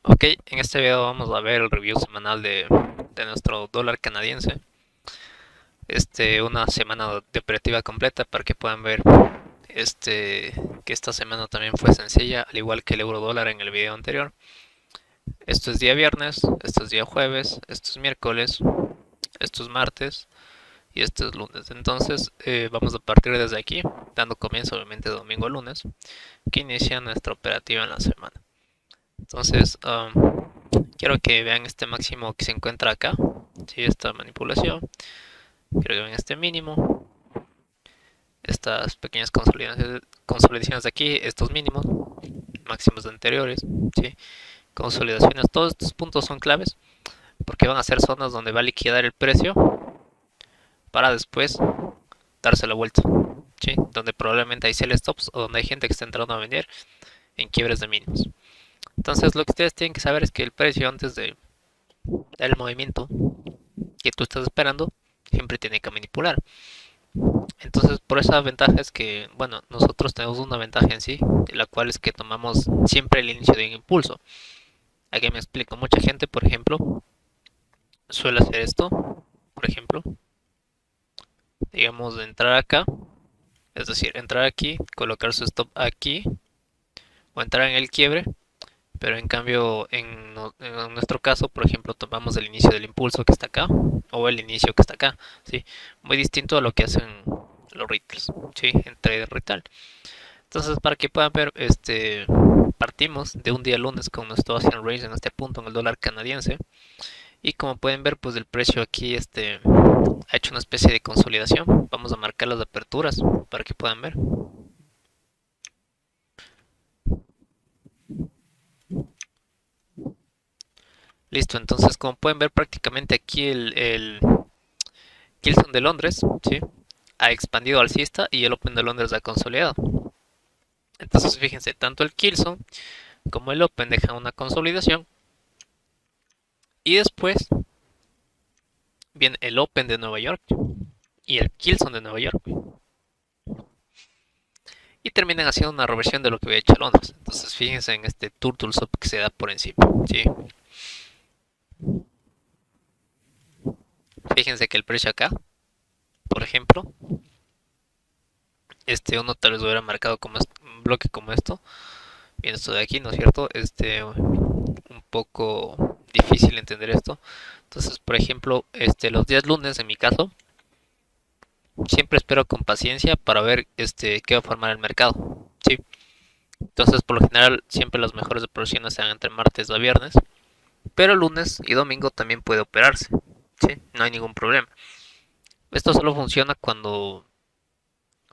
Ok, en este video vamos a ver el review semanal de nuestro dólar canadiense. Una semana de operativa completa para que puedan ver que esta semana también fue sencilla, al igual que el euro dólar en el video anterior. Esto es día viernes, esto es día jueves, esto es miércoles, esto es martes y esto es lunes. Entonces vamos a partir desde aquí, dando comienzo obviamente domingo a lunes, que inicia nuestra operativa en la semana. Entonces, quiero que vean este máximo que se encuentra acá, ¿sí? Esta manipulación. Quiero que vean este mínimo, estas pequeñas consolidaciones de aquí, estos mínimos, máximos anteriores, ¿sí? Consolidaciones. Todos estos puntos son claves porque van a ser zonas donde va a liquidar el precio para después darse la vuelta, ¿sí? Donde probablemente hay sell stops o donde hay gente que está entrando a vender en quiebres de mínimos. Entonces, lo que ustedes tienen que saber es que el precio antes de dar el movimiento que tú estás esperando siempre tiene que manipular. Entonces, por esa ventaja es que, bueno, nosotros tenemos una ventaja en sí, la cual es que tomamos siempre el inicio de un impulso. Aquí me explico, mucha gente, por ejemplo, suele hacer esto, por ejemplo, digamos, de entrar acá, es decir, entrar aquí, colocar su stop aquí, o entrar en el quiebre, pero en cambio, en nuestro caso, por ejemplo, tomamos el inicio del impulso que está acá, o el inicio que está acá, ¿sí? Muy distinto a lo que hacen los retails, ¿sí? En trader retail. Entonces, para que puedan ver, partimos de un día lunes con nuestro Asian Range en este punto en el dólar canadiense. Y como pueden ver, pues el precio aquí ha hecho una especie de consolidación. Vamos a marcar las aperturas para que puedan ver. Listo, entonces como pueden ver prácticamente aquí el Kilson de Londres, ¿sí? Ha expandido alcista y el Open de Londres ha consolidado. Entonces fíjense, tanto el Kilson como el Open dejan una consolidación y después viene el Open de Nueva York y el Kilson de Nueva York y terminan haciendo una reversión de lo que había hecho Londres. Entonces fíjense en este turtle swap que se da por encima, ¿sí? Fíjense que el precio acá, por ejemplo, uno tal vez lo hubiera marcado como un bloque como esto, bien esto de aquí, ¿no es cierto? Un poco difícil entender esto. Entonces, por ejemplo, los días lunes en mi caso, siempre espero con paciencia para ver qué va a formar el mercado, ¿sí? Entonces, por lo general, siempre las mejores operaciones se dan entre martes a viernes, pero lunes y domingo también puede operarse, ¿sí? No hay ningún problema. Esto solo funciona cuando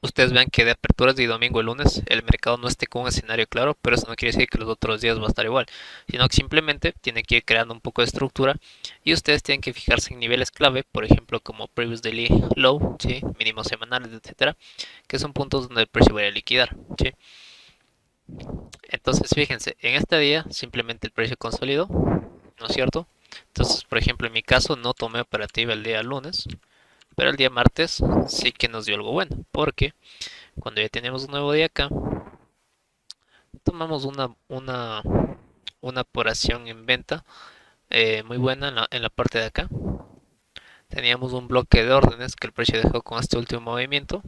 ustedes vean que de aperturas de domingo y lunes el mercado no esté con un escenario claro, pero eso no quiere decir que los otros días va a estar igual, sino que simplemente tiene que ir creando un poco de estructura y ustedes tienen que fijarse en niveles clave, por ejemplo como previous daily low, ¿sí? Mínimos semanales, etcétera, que son puntos donde el precio va a liquidar, ¿sí? Entonces fíjense, en este día simplemente el precio consolidó, ¿no es cierto? Entonces, por ejemplo, en mi caso no tomé operativa el día lunes, pero el día martes sí que nos dio algo bueno, porque cuando ya tenemos un nuevo día acá, tomamos una operación en venta muy buena en la parte de acá. Teníamos un bloque de órdenes que el precio dejó con este último movimiento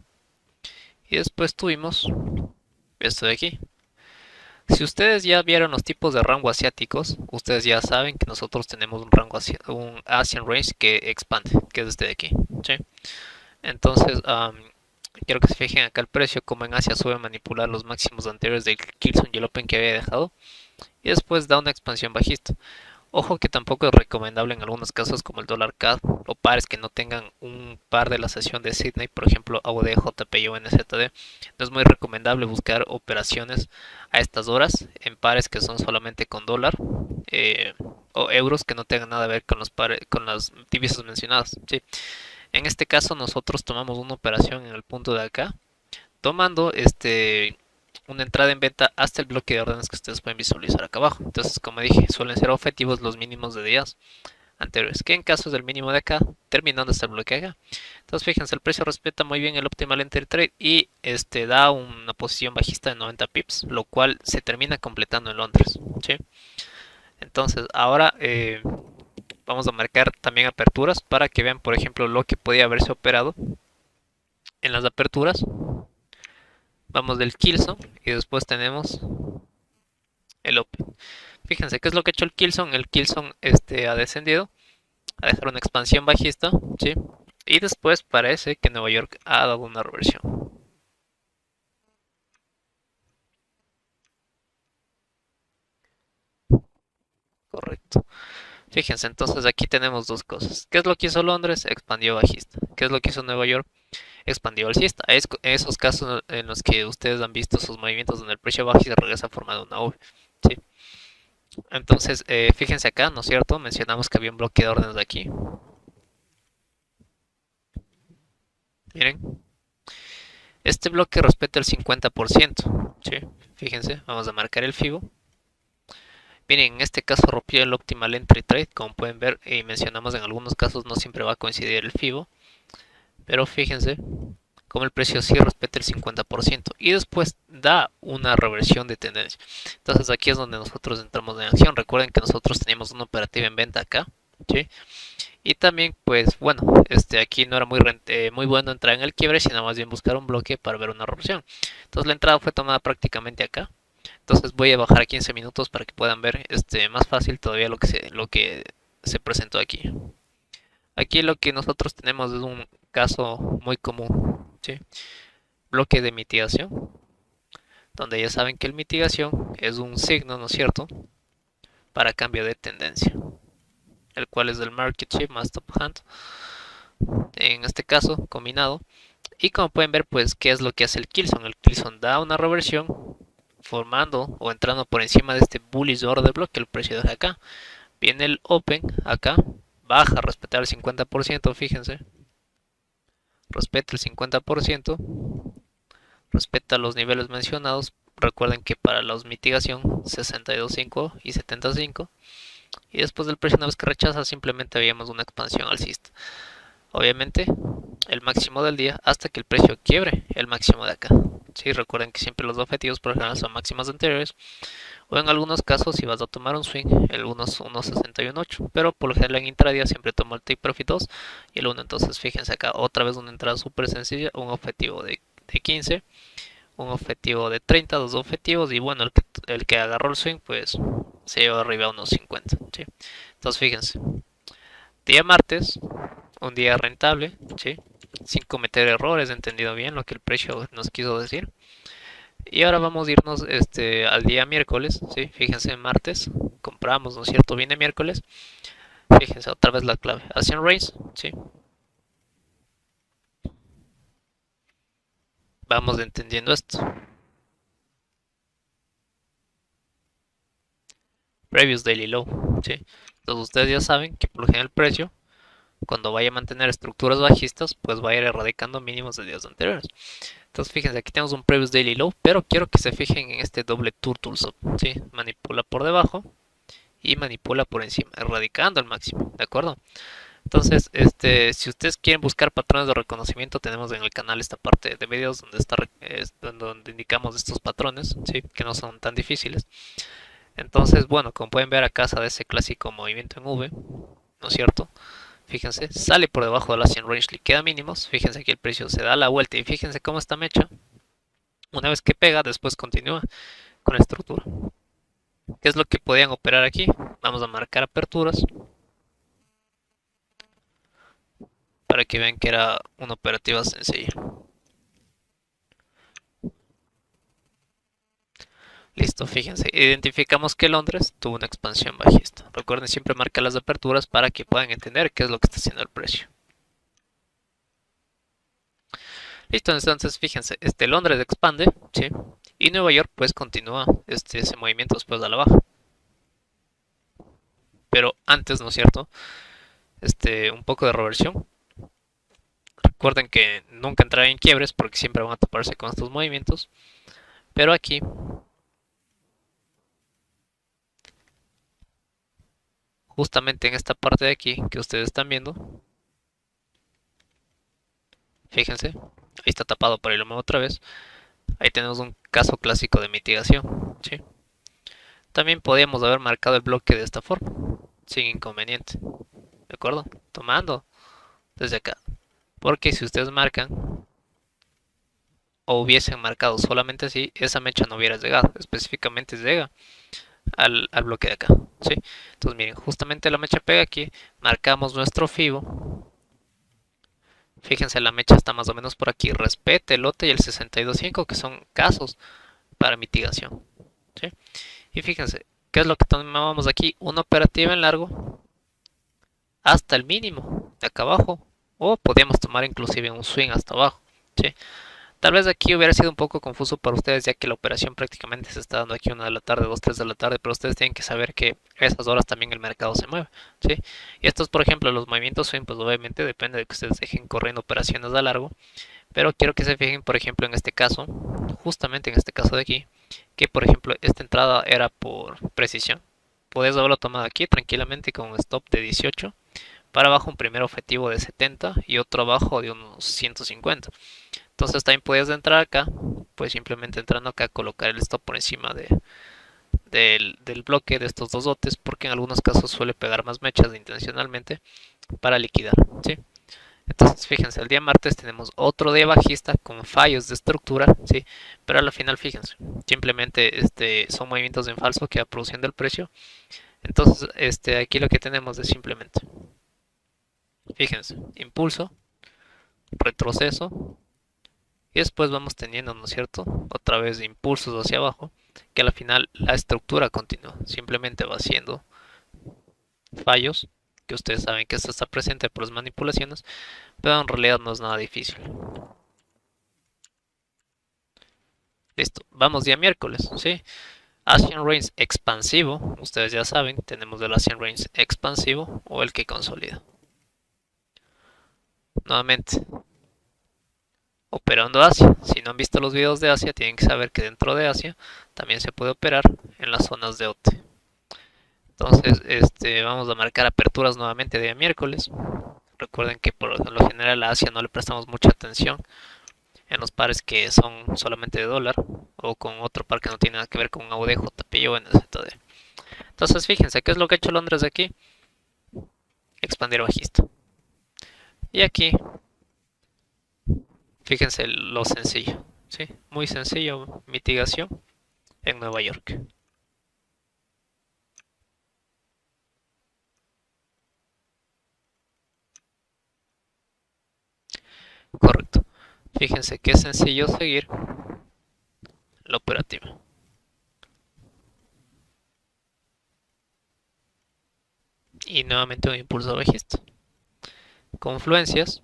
y después tuvimos esto de aquí. Si ustedes ya vieron los tipos de rango asiáticos, ustedes ya saben que nosotros tenemos un Asian Range que expande, que es este de aquí, ¿sí? Entonces, quiero que se fijen acá el precio, como en Asia sube a manipular los máximos anteriores del Kilson y el Open que había dejado, y después da una expansión bajista. Ojo que tampoco es recomendable en algunos casos como el dólar CAD o pares que no tengan un par de la sesión de Sydney, por ejemplo AUD, JPY o NZD. No es muy recomendable buscar operaciones a estas horas en pares que son solamente con dólar eh, o euros que no tengan nada que ver con con las divisas mencionadas. ¿Sí? En este caso nosotros tomamos una operación en el punto de acá, tomando una entrada en venta hasta el bloque de órdenes que ustedes pueden visualizar acá abajo. Entonces, como dije, suelen ser objetivos los mínimos de días anteriores, que en caso del mínimo de acá, terminando hasta el bloque de acá. Entonces, fíjense, el precio respeta muy bien el optimal entry trade y da una posición bajista de 90 pips, lo cual se termina completando en Londres, ¿sí? Entonces, ahora vamos a marcar también aperturas para que vean, por ejemplo, lo que podía haberse operado en las aperturas. Vamos del Killzone y después tenemos el Open. Fíjense qué es lo que ha hecho el Killzone. El Killzone ha descendido a dejar una expansión bajista, ¿sí? Y después parece que Nueva York ha dado una reversión. Correcto. Fíjense, entonces aquí tenemos dos cosas. ¿Qué es lo que hizo Londres? Expandió bajista. ¿Qué es lo que hizo Nueva York? Expandió alcista. Es esos casos en los que ustedes han visto sus movimientos donde el precio baja y se regresa formando una V. ¿Sí? Entonces, fíjense acá, ¿no es cierto? Mencionamos que había un bloque de órdenes de aquí. Miren, este bloque respeta el 50%. ¿Sí? Fíjense, vamos a marcar el FIBO. Miren, en este caso rompió el Optimal Entry Trade, como pueden ver, y mencionamos en algunos casos no siempre va a coincidir el FIBO, pero fíjense como el precio sí respeta el 50% y después da una reversión de tendencia. Entonces aquí es donde nosotros entramos en acción. Recuerden que nosotros teníamos una operativa en venta acá, ¿sí? Y también, pues bueno, aquí no era muy bueno entrar en el quiebre, sino más bien buscar un bloque para ver una reversión. Entonces la entrada fue tomada prácticamente acá. Entonces voy a bajar a 15 minutos para que puedan ver más fácil todavía lo que se presentó aquí. Aquí lo que nosotros tenemos es un caso muy común, ¿sí? Bloque de mitigación, donde ya saben que el mitigación es un signo, ¿no es cierto?, para cambio de tendencia, el cual es del market shift más top hand, en este caso combinado. Y como pueden ver, pues, ¿qué es lo que hace el Killzone? El Killzone da una reversión formando o entrando por encima de este bullish order block que el precio deja acá. Viene el Open acá, baja a respetar el 50%, fíjense, respeta el 50%, respeta los niveles mencionados. Recuerden que para la mitigación 62.5 y 75, y después del precio una vez que rechaza simplemente veíamos una expansión alcista. Obviamente el máximo del día hasta que el precio quiebre el máximo de acá. Sí, recuerden que siempre los objetivos por ejemplo son máximos anteriores, o en algunos casos si vas a tomar un swing el 1.61.8, pero por lo general en intradía siempre tomo el take profit 2 y el 1. Entonces fíjense acá otra vez una entrada súper sencilla, un objetivo de 15, un objetivo de 30, dos objetivos, y bueno, el que agarró el swing pues se lleva arriba a unos 50, ¿sí? Entonces fíjense, día martes, un día rentable, ¿sí? Sin cometer errores, entendido bien lo que el precio nos quiso decir. Y ahora vamos a irnos al día miércoles, ¿sí? Fíjense, martes compramos, ¿no es cierto? Viene miércoles, fíjense otra vez la clave, Asian Race, ¿sí? Vamos entendiendo esto. Previous Daily Low, ¿sí? Entonces ustedes ya saben que por lo general el precio, cuando vaya a mantener estructuras bajistas, pues va a ir erradicando mínimos de días anteriores. Entonces fíjense, aquí tenemos un Previous Daily Low, pero quiero que se fijen en este doble Turtle Stop, ¿sí? Manipula por debajo y manipula por encima, erradicando al máximo, ¿de acuerdo? Entonces, si ustedes quieren buscar patrones de reconocimiento, tenemos en el canal esta parte de videos donde indicamos estos patrones, ¿sí? Que no son tan difíciles. Entonces, bueno, como pueden ver acá se da ese clásico movimiento en V, ¿no es cierto? Fíjense, sale por debajo de la 100 range, le queda mínimos. Fíjense que el precio se da la vuelta y fíjense cómo está mecha. Una vez que pega, después continúa con la estructura. ¿Qué es lo que podían operar aquí? Vamos a marcar aperturas para que vean que era una operativa sencilla. Listo, fíjense, identificamos que Londres tuvo una expansión bajista. Recuerden siempre marcar las aperturas para que puedan entender qué es lo que está haciendo el precio. Listo, entonces fíjense, Londres expande, ¿sí? Y Nueva York pues continúa ese movimiento después de la baja. Pero antes, ¿no es cierto? Un poco de reversión. Recuerden que nunca entrar en quiebres porque siempre van a toparse con estos movimientos. Pero aquí, justamente en esta parte de aquí que ustedes están viendo, fíjense, ahí está tapado, pero ahí lo muevo otra vez. Ahí tenemos un caso clásico de mitigación, ¿sí? También podíamos haber marcado el bloque de esta forma, sin inconveniente, ¿de acuerdo? Tomando desde acá, porque si ustedes marcan o hubiesen marcado solamente así, esa mecha no hubiera llegado, específicamente llega al bloque de acá, ¿sí? Entonces miren, justamente la mecha pega aquí, marcamos nuestro fibo, fíjense la mecha está más o menos por aquí, respete el lote y el 62.5 que son casos para mitigación, ¿sí? Y fíjense, ¿qué es lo que tomamos aquí? Una operativa en largo hasta el mínimo de acá abajo, o podríamos tomar inclusive un swing hasta abajo, ¿sí? Tal vez aquí hubiera sido un poco confuso para ustedes, ya que la operación prácticamente se está dando aquí 1 de la tarde, 2, 3 de la tarde, pero ustedes tienen que saber que a esas horas también el mercado se mueve, ¿sí? Y estos, por ejemplo, los movimientos swing, pues obviamente depende de que ustedes dejen corriendo operaciones a largo, pero quiero que se fijen, por ejemplo, en este caso, justamente en este caso de aquí, que por ejemplo esta entrada era por precisión. Podés haberlo tomado aquí tranquilamente con un stop de 18, para abajo un primer objetivo de 70 y otro abajo de unos 150. Entonces también puedes entrar acá, pues simplemente entrando acá colocar el stop por encima del bloque de estos dos lotes, porque en algunos casos suele pegar más mechas intencionalmente para liquidar, ¿sí? Entonces fíjense, el día martes tenemos otro día bajista con fallos de estructura, ¿sí? Pero al final fíjense, simplemente son movimientos en falso que va produciendo el precio. Entonces aquí lo que tenemos es simplemente, fíjense, impulso, retroceso, y después vamos teniendo, ¿no es cierto? Otra vez impulsos hacia abajo, que al final la estructura continúa, simplemente va haciendo fallos, que ustedes saben que esto está presente por las manipulaciones, pero en realidad no es nada difícil. Listo, vamos día miércoles, ¿sí? Asian Range expansivo, ustedes ya saben, tenemos el Asian Range expansivo o el que consolida. Nuevamente, operando Asia. Si no han visto los videos de Asia, tienen que saber que dentro de Asia también se puede operar en las zonas de OTE. Entonces, vamos a marcar aperturas nuevamente día miércoles. Recuerden que por lo general a Asia no le prestamos mucha atención en los pares que son solamente de dólar o con otro par que no tiene nada que ver con un AUD, JPY o NZD. Entonces, fíjense, ¿qué es lo que ha hecho Londres aquí? Expandir bajista. Y aquí, fíjense lo sencillo, ¿sí? Muy sencillo, mitigación en Nueva York. Correcto. Fíjense que es sencillo seguir la operativa. Y nuevamente un impulso bajista. Confluencias,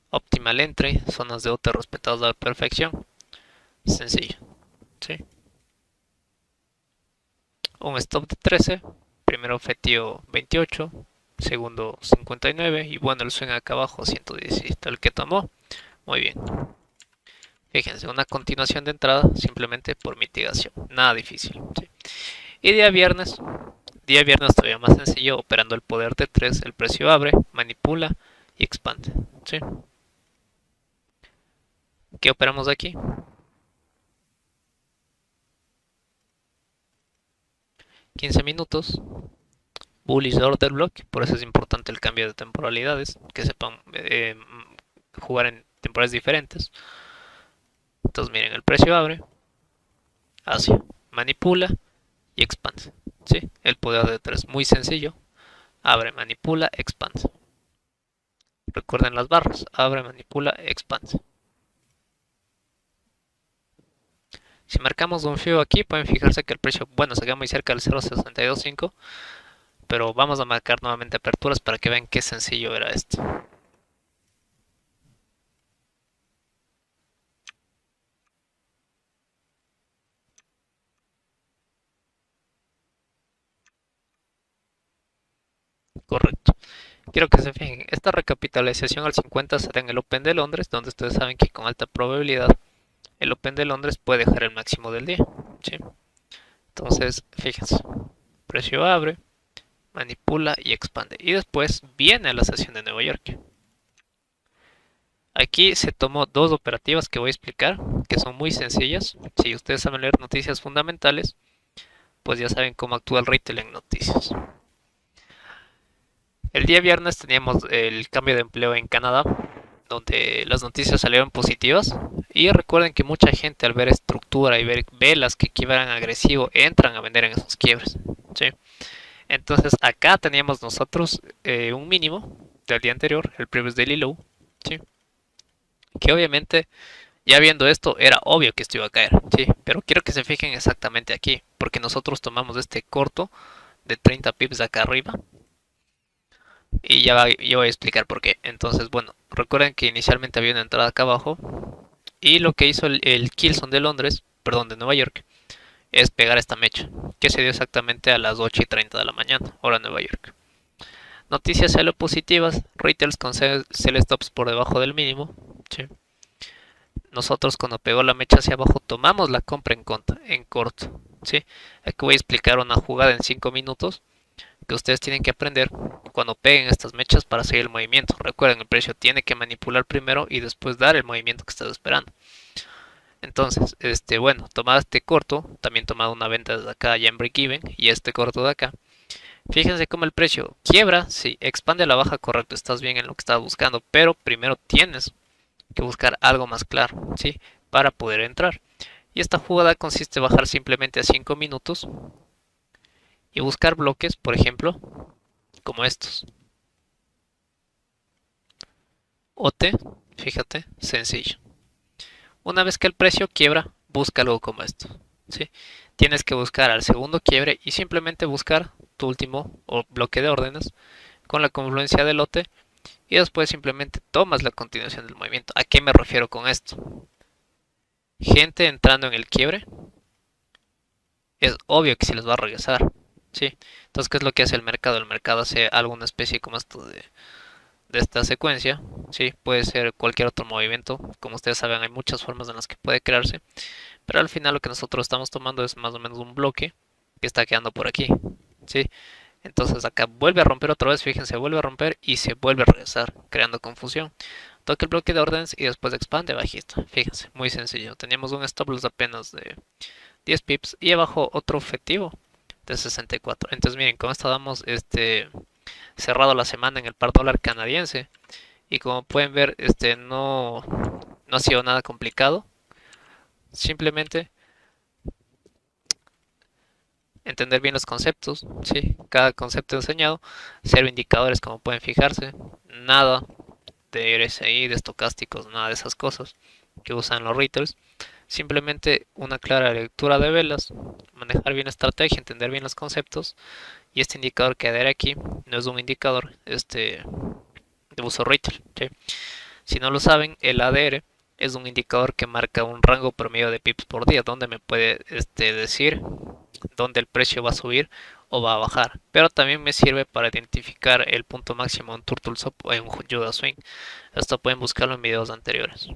optimal entry, zonas de OT respetadas a la perfección. Sencillo, ¿sí? Un stop de 13, primer objetivo 28, segundo 59 y bueno, el swing acá abajo 117, el que tomó, muy bien. Fíjense, una continuación de entrada simplemente por mitigación, nada difícil, ¿sí? Y día viernes todavía más sencillo, operando el poder de 3, el precio abre, manipula y expande, ¿sí? ¿Qué operamos aquí? 15 minutos, bullish order block, por eso es importante el cambio de temporalidades, que sepan jugar en temporales diferentes. Entonces miren, el precio abre, hacia, manipula y expande, ¿sí? El poder de 3, muy sencillo, abre, manipula, expande. Recuerden las barras, abre, manipula, expande. Si marcamos un FIBO aquí, pueden fijarse que el precio, bueno, se queda muy cerca del 0.625, pero vamos a marcar nuevamente aperturas para que vean qué sencillo era esto. Correcto. Quiero que se fijen, esta recapitalización al 50 será en el Open de Londres, donde ustedes saben que con alta probabilidad el Open de Londres puede dejar el máximo del día, ¿sí? Entonces, fíjense, precio abre, manipula y expande. Y después viene la sesión de Nueva York. Aquí se tomó dos operativas que voy a explicar, que son muy sencillas. Si ustedes saben leer noticias fundamentales, pues ya saben cómo actúa el retail en noticias. El día viernes teníamos el cambio de empleo en Canadá, donde las noticias salieron positivas. Y recuerden que mucha gente al ver estructura y ver velas que quiebran agresivo entran a vender en esos quiebres. ¿Sí? Entonces acá teníamos nosotros un mínimo del día anterior, el previous daily low, ¿sí? Que obviamente ya viendo esto era obvio que esto iba a caer, ¿sí? Pero quiero que se fijen exactamente aquí, porque nosotros tomamos este corto de 30 pips de acá arriba y yo voy a explicar por qué. Entonces, bueno, recuerden que inicialmente había una entrada acá abajo y lo que hizo el Kilson de Londres, perdón, de Nueva York, es pegar esta mecha, que se dio exactamente a las 8:30 de la mañana, hora Nueva York. Noticias celo positivas, retails con sell stops por debajo del mínimo, ¿sí? Nosotros cuando pegó la mecha hacia abajo tomamos la compra en contra, en corto, ¿sí? Aquí voy a explicar una jugada en 5 minutos que ustedes tienen que aprender cuando peguen estas mechas para seguir el movimiento. Recuerden, el precio tiene que manipular primero y después dar el movimiento que estás esperando. Entonces, bueno, tomado este corto, también tomado una venta desde acá ya en break even y este corto de acá. Fíjense cómo el precio quiebra, sí, expande a la baja, correcto, estás bien en lo que estás buscando, pero primero tienes que buscar algo más claro, ¿sí? Para poder entrar. Y esta jugada consiste en bajar simplemente a 5 minutos y buscar bloques, por ejemplo, como estos. OT, fíjate, sencillo. Una vez que el precio quiebra, busca algo como esto, ¿sí? Tienes que buscar al segundo quiebre y simplemente buscar tu último bloque de órdenes con la confluencia del lote y después simplemente tomas la continuación del movimiento. ¿A qué me refiero con esto? Gente entrando en el quiebre, es obvio que se les va a regresar, ¿sí? Entonces, ¿qué es lo que hace el mercado? El mercado hace alguna especie como esto de esta secuencia, ¿sí? Puede ser cualquier otro movimiento, como ustedes saben hay muchas formas en las que puede crearse, pero al final lo que nosotros estamos tomando es más o menos un bloque que está quedando por aquí, ¿sí? Entonces acá vuelve a romper otra vez, fíjense, vuelve a romper y se vuelve a regresar, creando confusión. Toca el bloque de órdenes y después expande bajista, fíjense, muy sencillo. Teníamos un stop loss apenas de 10 pips y abajo otro objetivo de 64. Entonces miren, con esto damos cerrado la semana en el par dólar canadiense y como pueden ver no ha sido nada complicado, simplemente entender bien los conceptos, ¿sí? Cada concepto enseñado, cero indicadores como pueden fijarse, nada de RSI, de estocásticos, nada de esas cosas que usan los retailers, simplemente una clara lectura de velas, manejar bien la estrategia, entender bien los conceptos y este indicador que adhiere aquí no es un indicador de uso retail, ¿sí? Si no lo saben, el ADR es un indicador que marca un rango promedio de pips por día, donde me puede decir dónde el precio va a subir o va a bajar. Pero también me sirve para identificar el punto máximo en Turtle Swap o en Judas Swing. Esto pueden buscarlo en videos anteriores.